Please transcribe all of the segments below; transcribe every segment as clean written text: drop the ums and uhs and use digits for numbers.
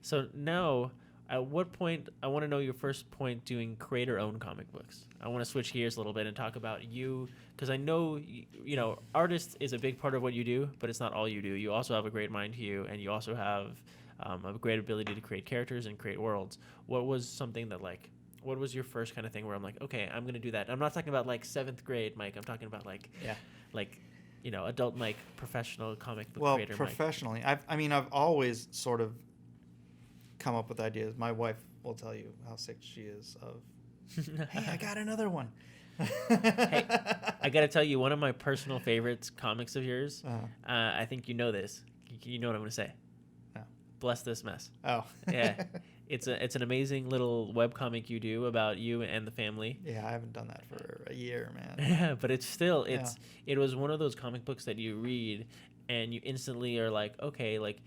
So now, at what point, I want to know your first point doing creator-owned comic books. I want to switch gears a little bit and talk about you, because I know, artist is a big part of what you do, but it's not all you do. You also have a great mind to you, and you also have a great ability to create characters and create worlds. What was something that, what was your first kind of thing where I'm like, okay, I'm going to do that? I'm not talking about, like, 7th grade Mike. I'm talking about, adult Mike, professional comic book creator Well, professionally, I've always sort of come up with ideas. My wife will tell you how sick she is of, hey, I got another one. Hey, I got to tell you, one of my personal favorites comics of yours, I think you know this. You know what I'm going to say. No. Bless This Mess. Oh. Yeah. It's an amazing little webcomic you do about you and the family. Yeah, I haven't done that for a year, man. Yeah, but it was one of those comic books that you read and you instantly are like, okay, like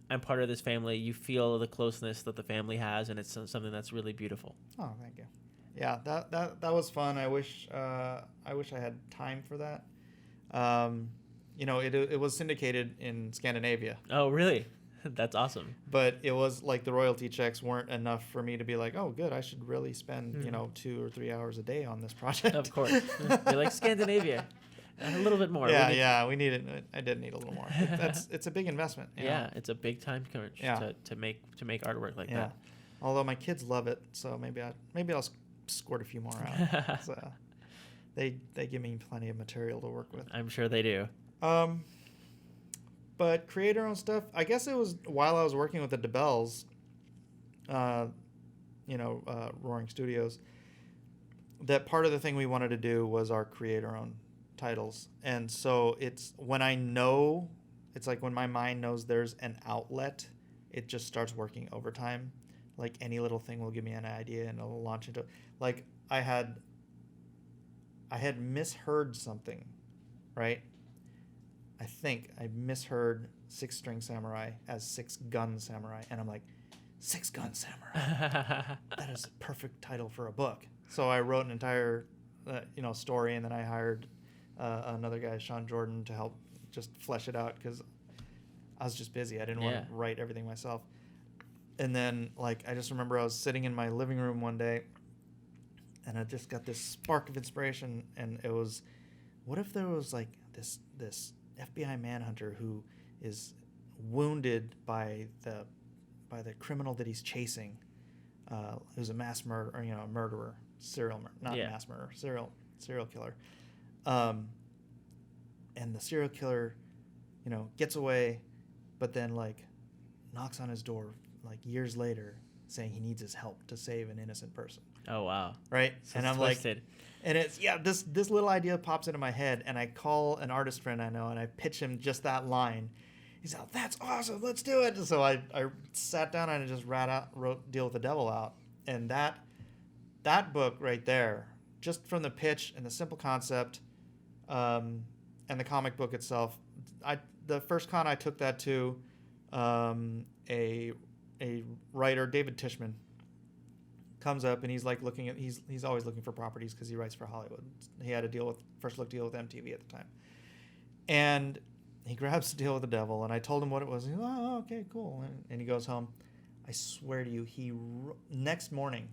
I'm part of this family. You feel the closeness that the family has, and it's something that's really beautiful. Oh, thank you. Yeah, that was fun. I wish I had time for that. It was syndicated in Scandinavia. Oh, really? That's awesome. But it was like the royalty checks weren't enough for me to be like, oh, good, I should really spend 2 or 3 hours a day on this project. Of course. You're like Scandinavia. A little bit more. We needed. I did need a little more. It's a big investment. Yeah, it's a big time crunch to make artwork like that. Although my kids love it, so maybe I'll squirt a few more out. So they give me plenty of material to work with. I'm sure they do. But creator-owned stuff, I guess it was while I was working with the DeBells, Roaring Studios, that part of the thing we wanted to do was our creator-owned titles. And so it's when my mind knows there's an outlet, it just starts working overtime. Like any little thing will give me an idea and it'll launch into, like I had misheard something, right? I think I misheard 6-String Samurai as 6-Gun Samurai, and I'm like, 6-Gun Samurai. That is a perfect title for a book. So I wrote an entire, story, and then I hired another guy, Sean Jordan, to help just flesh it out because I was just busy. I didn't want to write everything myself. And then, I just remember I was sitting in my living room one day, and I just got this spark of inspiration, and it was, what if there was this FBI manhunter who is wounded by the criminal that he's chasing, who's a mass murderer, a murderer, serial killer, and the serial killer, gets away, but then knocks on his door years later, saying he needs his help to save an innocent person. Oh wow! Right, so and I'm twisted. And it's this little idea pops into my head, and I call an artist friend I know, and I pitch him just that line. He's like, "That's awesome, let's do it." So I sat down and I just wrote "Deal with the Devil" out, and that book right there, just from the pitch and the simple concept, and the comic book itself. The first con I took that to, a writer, David Tishman, comes up and he's looking at he's always looking for properties because he writes for Hollywood. He had a first look deal with MTV at the time, and he grabs the Deal with the Devil, and I told him what it was. He's like, oh, okay, cool, and he goes home. I swear to you, next morning,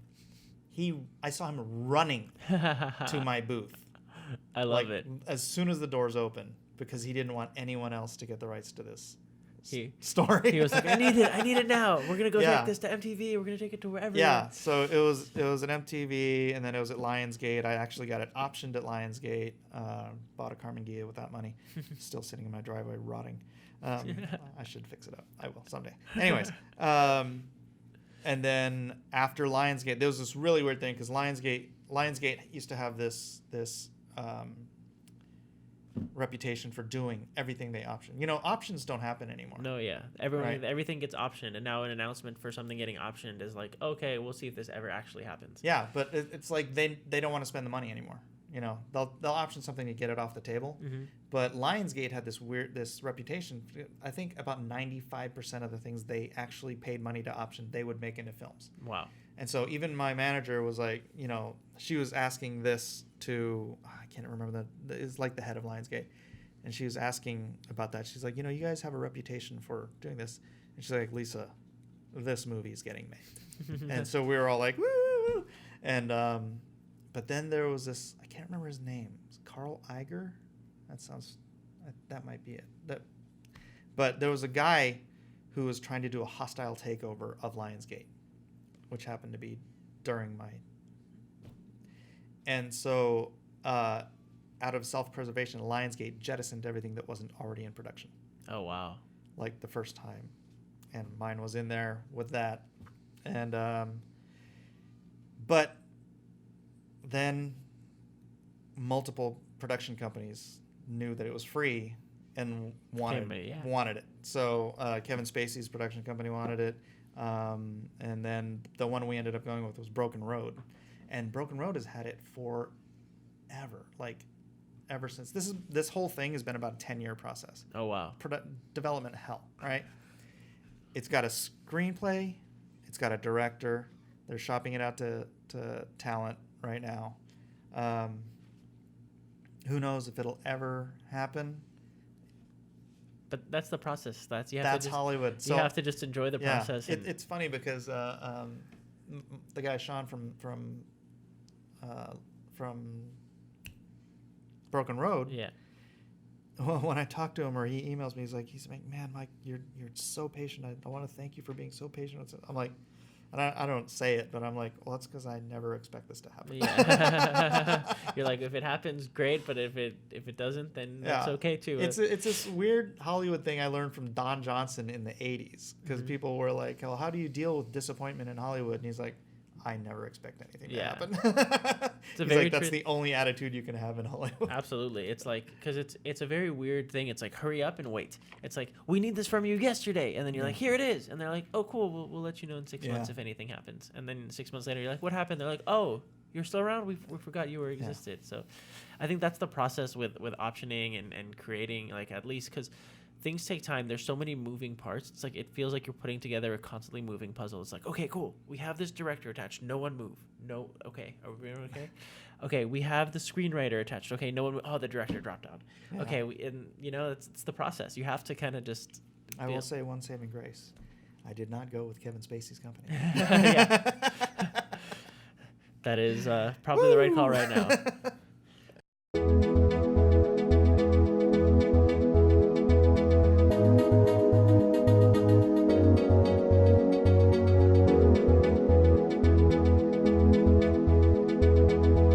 I saw him running to my booth. I love it. As soon as the doors open, because he didn't want anyone else to get the rights to this story. He was like, I need it now. We're gonna go take this to MTV. We're gonna take it to wherever. Yeah. So it was at MTV, and then it was at Lionsgate. I actually got it optioned at Lionsgate. Bought a Carmen Gia with that money. Still sitting in my driveway rotting. I should fix it up. I will someday. Anyways, and then after Lionsgate, there was this really weird thing because Lionsgate used to have this reputation for doing everything they option. Options don't happen anymore. No, yeah. Everything gets optioned, and now an announcement for something getting optioned is like, okay, we'll see if this ever actually happens. Yeah, but it's like they don't want to spend the money anymore. They'll option something to get it off the table. Mm-hmm. But Lionsgate had this reputation. I think about 95% of the things they actually paid money to option, they would make into films. Wow. And so even my manager was like, she was asking this to, I can't remember it's like the head of Lionsgate. And she was asking about that. She's like, you guys have a reputation for doing this. And she's like, Lisa, this movie's getting made. And so we were all like, woo, woo, woo. And but then there was this, I can't remember his name. It's Carl Iger. That might be it. But there was a guy who was trying to do a hostile takeover of Lionsgate, which happened to be during my. And so, out of self-preservation, Lionsgate jettisoned everything that wasn't already in production, Oh wow. like the first time, and mine was in there with that, and but then multiple production companies knew that it was free and wanted it. So Kevin Spacey's production company wanted it, and then the one we ended up going with was Broken Road, and Broken Road has had it forever, like ever since. This whole thing has been about a 10-year process. Oh wow. Development hell, right? It's got a screenplay, it's got a director. They're shopping it out to talent right now. Who knows if it'll ever happen? But that's the process. That's Hollywood. So you have to just enjoy the process. It's funny because the guy Sean from Broken Road. Yeah. When I talk to him or he emails me, he's like, man, Mike, you're so patient. I want to thank you for being so patient. I'm like, and I don't say it, but I'm like, well, that's because I never expect this to happen. Yeah. You're like, if it happens, great, but if it doesn't, then that's okay too. It's this weird Hollywood thing I learned from Don Johnson in the 80s, because people were like, well, how do you deal with disappointment in Hollywood? And he's like, I never expect anything to happen. He's like, that's the only attitude you can have in Hollywood. Absolutely. It's like, because it's a very weird thing. It's like, hurry up and wait. It's like, we need this from you yesterday. And then you're like, here it is. And they're like, oh, cool. We'll let you know in 6 months if anything happens. And then 6 months later, you're like, what happened? They're like, oh, you're still around? We forgot you existed. Yeah. So I think that's the process with optioning and creating, like, at least, because things take time. There's so many moving parts. It's like, it feels like you're putting together a constantly moving puzzle. It's like, okay, cool. We have this director attached. No one move. No. Okay. Are we okay? Okay. We have the screenwriter attached. Okay. No one. Oh, the director dropped out. Yeah. Okay. It's the process. You have to kind of just. I will say one saving grace. I did not go with Kevin Spacey's company. That is probably the right call right now.